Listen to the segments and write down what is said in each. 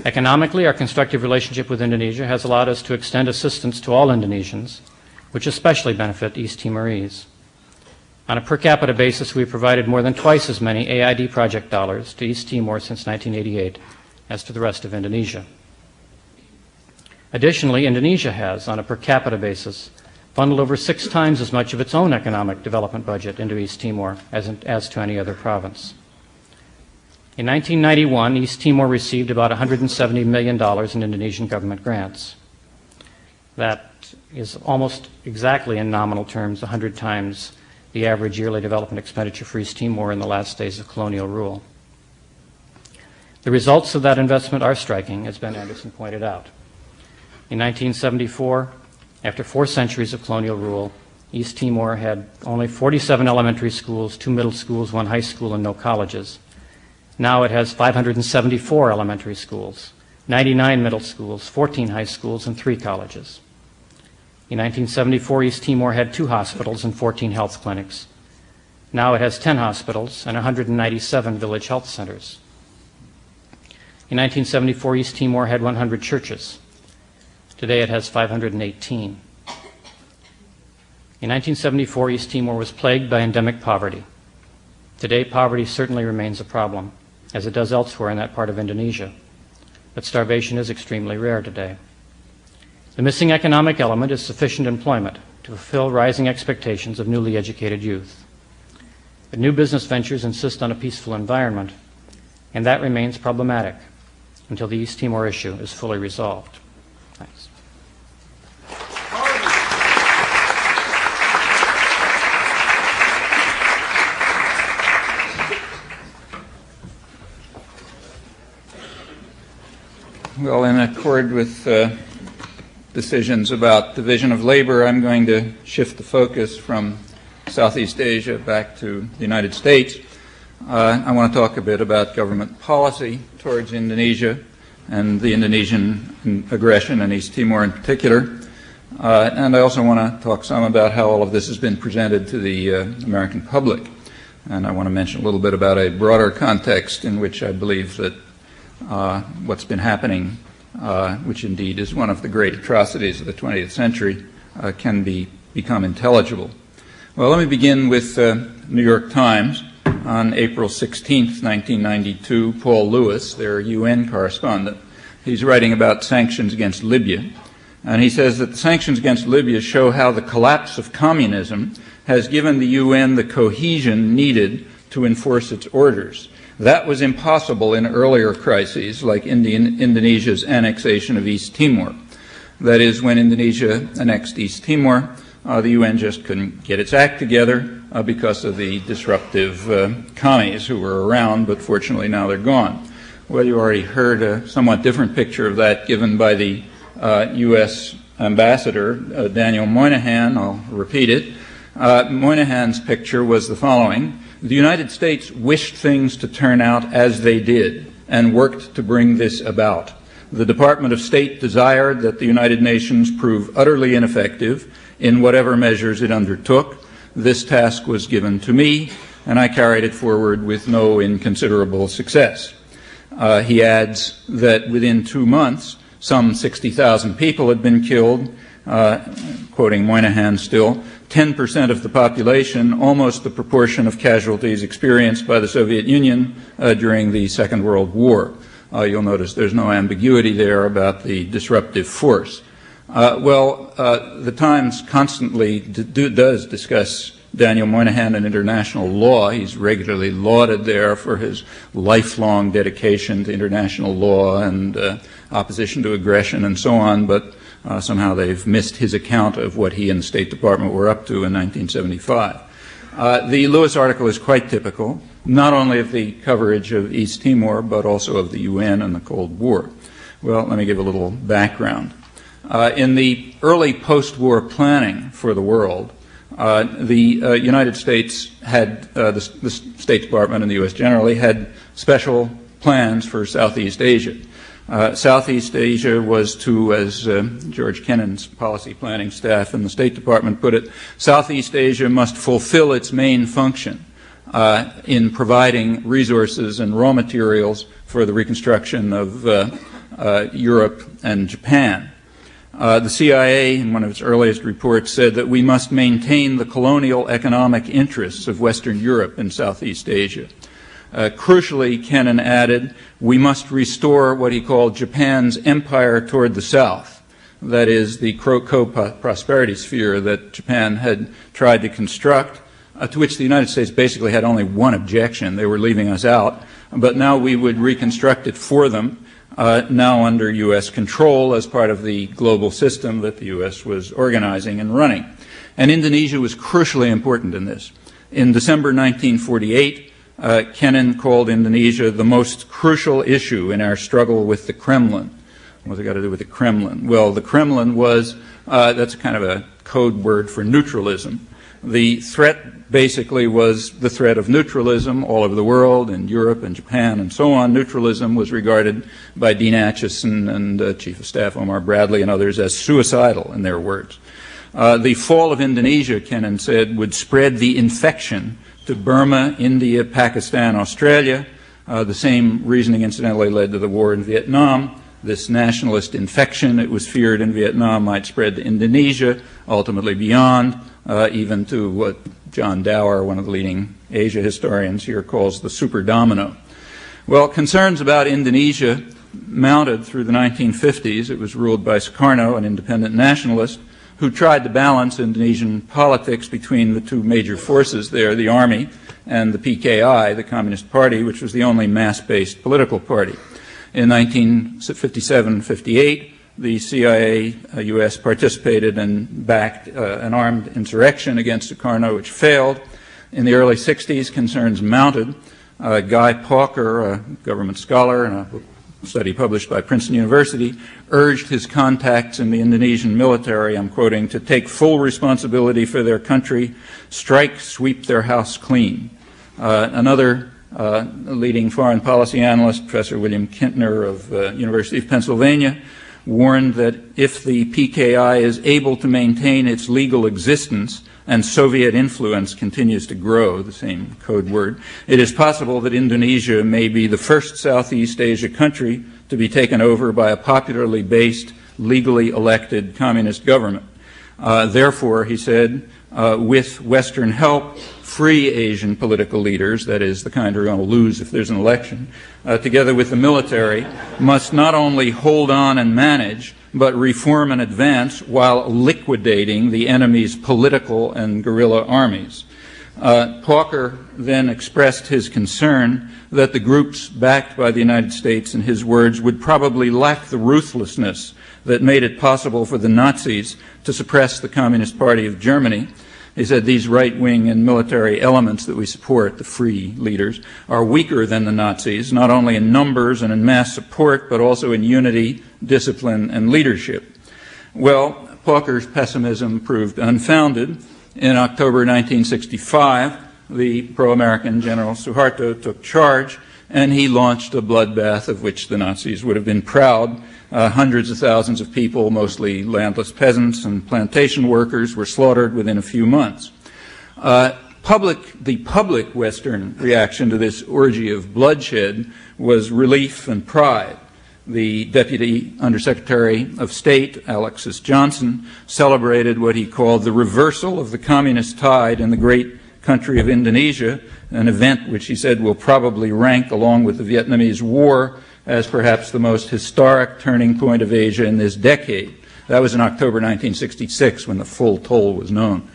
Economically, our constructive relationship with Indonesia has allowed us to extend assistance to all Indonesians, which especially benefit East Timorese. On a per capita basis, we've provided more than twice as many AID project dollars to East Timor since 1988 as to the rest of Indonesia. Additionally, Indonesia has, on a per capita basis, funneled over 6 times as much of its own economic development budget into East Timor as to any other province. In 1991, East Timor received about $170 million in Indonesian government grants. That is almost exactly in nominal terms 100 times the average yearly development expenditure for East Timor in the last days of colonial rule. The results of that investment are striking, as Ben Anderson pointed out. In 1974, after 4 centuries of colonial rule, East Timor had only 47 elementary schools, 2 middle schools, 1 high school, and no colleges. Now it has 574 elementary schools, 99 middle schools, 14 high schools, and 3 colleges. In 1974, East Timor had 2 hospitals and 14 health clinics. Now it has 10 hospitals and 197 village health centers. In 1974, East Timor had 100 churches. Today it has 518. In 1974, East Timor was plagued by endemic poverty. Today, poverty certainly remains a problem, as it does elsewhere in that part of Indonesia. But starvation is extremely rare today. The missing economic element is sufficient employment to fulfill rising expectations of newly educated youth. But new business ventures insist on a peaceful environment, and that remains problematic until the East Timor issue is fully resolved. Thanks. Well, in accord with decisions about division of labor, I'm going to shift the focus from Southeast Asia back to the United States. I want to talk a bit about government policy towards Indonesia and the Indonesian aggression in East Timor in particular. And I also want to talk some about how all of this has been presented to the American public. And I want to mention a little bit about a broader context in which I believe that what's been happening, which indeed is one of the great atrocities of the 20th century, can become intelligible. Well, let me begin with New York Times. On April 16th, 1992, Paul Lewis, their UN correspondent, he's writing about sanctions against Libya. And he says that the sanctions against Libya show how the collapse of communism has given the UN the cohesion needed to enforce its orders. That was impossible in earlier crises, like Indonesia's annexation of East Timor. That is, when Indonesia annexed East Timor, the UN just couldn't get its act together because of the disruptive commies who were around, but fortunately now they're gone. Well, you already heard a somewhat different picture of that given by the U.S. ambassador, Daniel Moynihan. I'll repeat it. Moynihan's picture was the following. The United States wished things to turn out as they did and worked to bring this about. The Department of State desired that the United Nations prove utterly ineffective in whatever measures it undertook. This task was given to me, and I carried it forward with no inconsiderable success. He adds that within 2 months, some 60,000 people had been killed, quoting Moynihan still, 10% of the population, almost the proportion of casualties experienced by the Soviet Union during the Second World War. You'll notice there's no ambiguity there about the disruptive force. The Times constantly does discuss Daniel Moynihan and international law. He's regularly lauded there for his lifelong dedication to international law and opposition to aggression and so on, but somehow they've missed his account of what he and the State Department were up to in 1975. The Lewis article is quite typical, not only of the coverage of East Timor, but also of the UN and the Cold War. Well, let me give a little background. In the early post-war planning for the world, the United States had, the State Department and the U.S. generally, had special plans for Southeast Asia. Southeast Asia was to, as George Kennan's policy planning staff in the State Department put it, Southeast Asia must fulfill its main function in providing resources and raw materials for the reconstruction of Europe and Japan. The CIA, in one of its earliest reports, said that we must maintain the colonial economic interests of Western Europe and Southeast Asia. Crucially, Kennan added, we must restore what he called Japan's empire toward the south. That is, the co-prosperity sphere that Japan had tried to construct, to which the United States basically had only one objection. They were leaving us out. But now we would reconstruct it for them, now under U.S. control as part of the global system that the U.S. was organizing and running. And Indonesia was crucially important in this. In December 1948, Kennan called Indonesia the most crucial issue in our struggle with the Kremlin. What's it got to do with the Kremlin? Well, the Kremlin was, that's kind of a code word for neutralism. The threat basically was the threat of neutralism all over the world, in Europe and Japan and so on. Neutralism was regarded by Dean Acheson and Chief of Staff Omar Bradley and others as suicidal, in their words. The fall of Indonesia, Kennan said, would spread the infection to Burma, India, Pakistan, Australia. The same reasoning, incidentally, led to the war in Vietnam. This nationalist infection, it was feared in Vietnam, might spread to Indonesia, ultimately beyond, even to what John Dower, one of the leading Asia historians here, calls the super domino. Well, concerns about Indonesia mounted through the 1950s. It was ruled by Sukarno, an independent nationalist, who tried to balance Indonesian politics between the two major forces there, the army and the PKI, the Communist Party, which was the only mass-based political party. In 1957-58, the CIA, U.S. participated and backed an armed insurrection against Sukarno, which failed. In the early 60s, concerns mounted. Guy Pawker, a government scholar and a study published by Princeton University, urged his contacts in the Indonesian military, I'm quoting, to take full responsibility for their country, strike, sweep their house clean. Another leading foreign policy analyst, Professor William Kintner of University of Pennsylvania, warned that if the PKI is able to maintain its legal existence and Soviet influence continues to grow, the same code word, it is possible that Indonesia may be the first Southeast Asia country to be taken over by a popularly based, legally elected communist government. Therefore, he said, with Western help, free Asian political leaders, that is, the kind who are going to lose if there's an election, together with the military, must not only hold on and manage, but reform and advance while liquidating the enemy's political and guerrilla armies. Pawker then expressed his concern that the groups backed by the United States, in his words, would probably lack the ruthlessness that made it possible for the Nazis to suppress the Communist Party of Germany. He said these right-wing and military elements that we support, the free leaders, are weaker than the Nazis, not only in numbers and in mass support, but also in unity, discipline, and leadership. Well, Pawker's pessimism proved unfounded. In October 1965, the pro-American General Suharto took charge, and he launched a bloodbath of which the Nazis would have been proud. Hundreds of thousands of people, mostly landless peasants and plantation workers, were slaughtered within a few months. The public Western reaction to this orgy of bloodshed was relief and pride. The Deputy Undersecretary of State, Alexis Johnson, celebrated what he called the reversal of the communist tide in the great country of Indonesia, an event which he said will probably rank, along with the Vietnamese War, as perhaps the most historic turning point of Asia in this decade. That was in October 1966 when the full toll was known.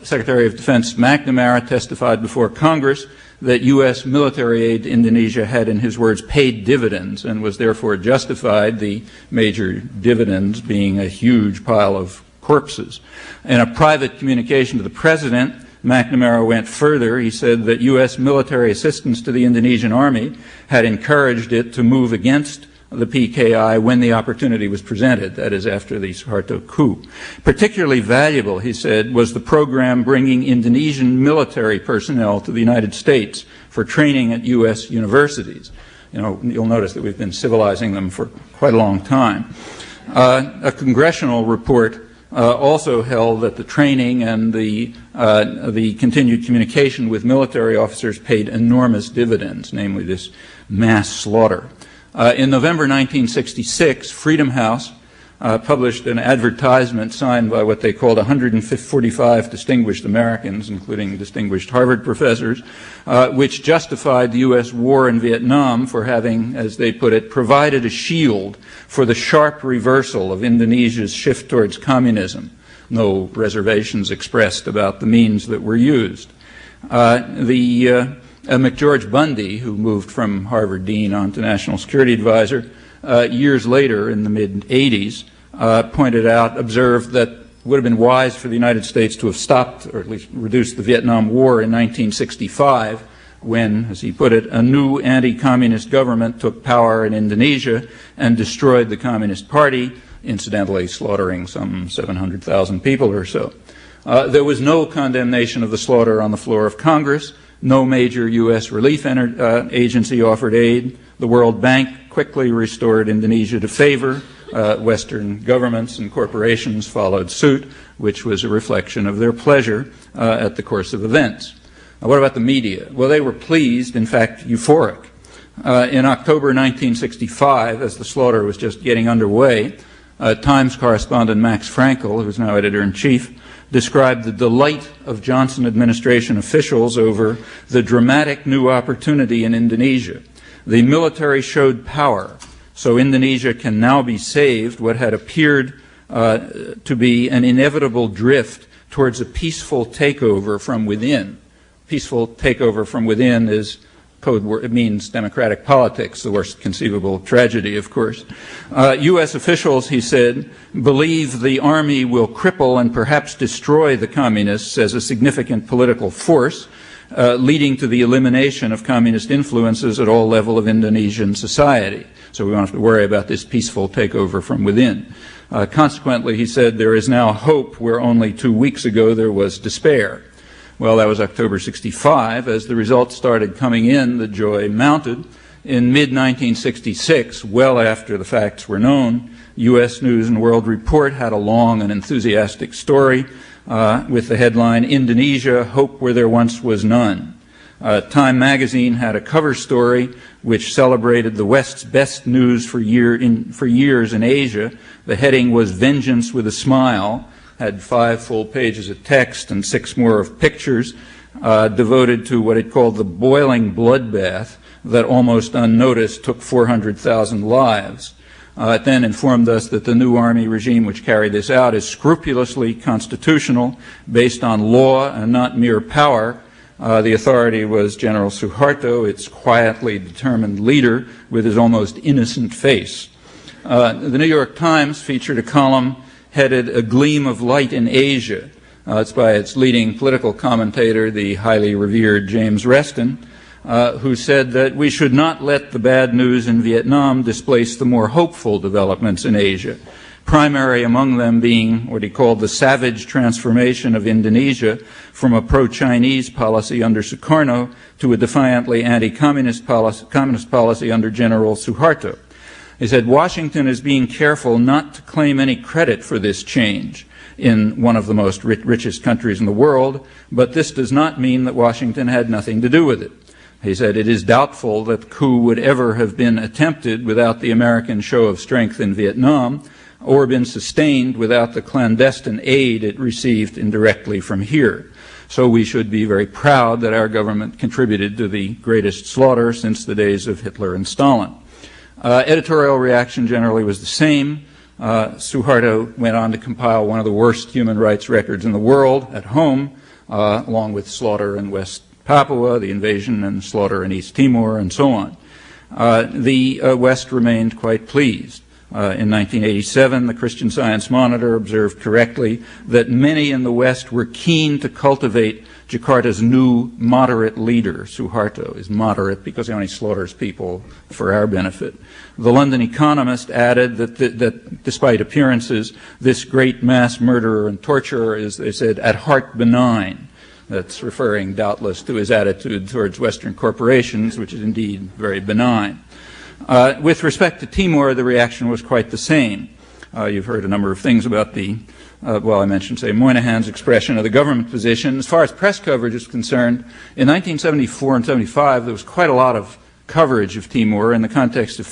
Secretary of Defense McNamara testified before Congress that U.S. military aid to Indonesia had, in his words, paid dividends and was therefore justified, the major dividends being a huge pile of corpses. In a private communication to the President, McNamara went further. He said that U.S. military assistance to the Indonesian army had encouraged it to move against the PKI when the opportunity was presented, that is, after the Suharto coup. Particularly valuable, he said, was the program bringing Indonesian military personnel to the United States for training at U.S. universities. You'll notice that we've been civilizing them for quite a long time. A congressional report also held that the training and the continued communication with military officers paid enormous dividends, namely this mass slaughter. In November 1966, Freedom House published an advertisement signed by what they called 145 distinguished Americans, including distinguished Harvard professors, which justified the U.S. war in Vietnam for having, as they put it, provided a shield for the sharp reversal of Indonesia's shift towards communism. No reservations expressed about the means that were used. McGeorge Bundy, who moved from Harvard dean on to national security advisor, years later in the mid-'80s, observed that it would have been wise for the United States to have stopped, or at least reduced, the Vietnam War in 1965, when, as he put it, a new anti-communist government took power in Indonesia and destroyed the Communist Party, incidentally slaughtering some 700,000 people or so. There was no condemnation of the slaughter on the floor of Congress. No major U.S. relief agency offered aid. The World Bank quickly restored Indonesia to favor. Western governments and corporations followed suit, which was a reflection of their pleasure at the course of events. What about the media? Well, they were pleased, in fact, euphoric. In October 1965, as the slaughter was just getting underway, Times correspondent Max Frankel, who is now editor-in-chief, described the delight of Johnson administration officials over the dramatic new opportunity in Indonesia. The military showed power, so Indonesia can now be saved what had appeared to be an inevitable drift towards a peaceful takeover from within. Peaceful takeover from within is code word. It means democratic politics, the worst conceivable tragedy, of course. U.S. officials, he said, believe the army will cripple and perhaps destroy the communists as a significant political force, leading to the elimination of communist influences at all levels of Indonesian society. So we don't have to worry about this peaceful takeover from within. Consequently, he said, there is now hope where only 2 weeks ago there was despair. Well, that was October 65. As the results started coming in, the joy mounted. In mid-1966, well after the facts were known, U.S. News and World Report had a long and enthusiastic story with the headline, Indonesia, Hope Where There Once Was None. Time magazine had a cover story which celebrated the West's best news for years in Asia. The heading was Vengeance with a Smile, had 5 full pages of text and 6 more of pictures devoted to what it called the boiling bloodbath that almost unnoticed took 400,000 lives. It then informed us that the new army regime which carried this out is scrupulously constitutional, based on law and not mere power. The authority was General Suharto, its quietly determined leader with his almost innocent face. The New York Times featured a column headed A Gleam of Light in Asia. It's by its leading political commentator, the highly revered James Reston, who said that we should not let the bad news in Vietnam displace the more hopeful developments in Asia, primary among them being what he called the savage transformation of Indonesia from a pro-Chinese policy under Sukarno to a defiantly anti-communist policy under General Suharto. He said, Washington is being careful not to claim any credit for this change in one of the most richest countries in the world, but this does not mean that Washington had nothing to do with it. He said, it is doubtful that the coup would ever have been attempted without the American show of strength in Vietnam, or been sustained without the clandestine aid it received indirectly from here. So we should be very proud that our government contributed to the greatest slaughter since the days of Hitler and Stalin. Editorial reaction generally was the same. Suharto went on to compile one of the worst human rights records in the world at home, along with slaughter in West Papua, the invasion and slaughter in East Timor, and so on. The West remained quite pleased. In 1987, the Christian Science Monitor observed correctly that many in the West were keen to cultivate Jakarta's new moderate leader. Suharto is moderate because he only slaughters people for our benefit. The London Economist added that despite appearances, this great mass murderer and torturer is, they said, at heart benign. That's referring doubtless to his attitude towards Western corporations, which is indeed very benign. With respect to Timor, the reaction was quite the same. You've heard a number of things about the, I mentioned, say, Moynihan's expression of the government position. As far as press coverage is concerned, in 1974 and 75, there was quite a lot of coverage of Timor in the context of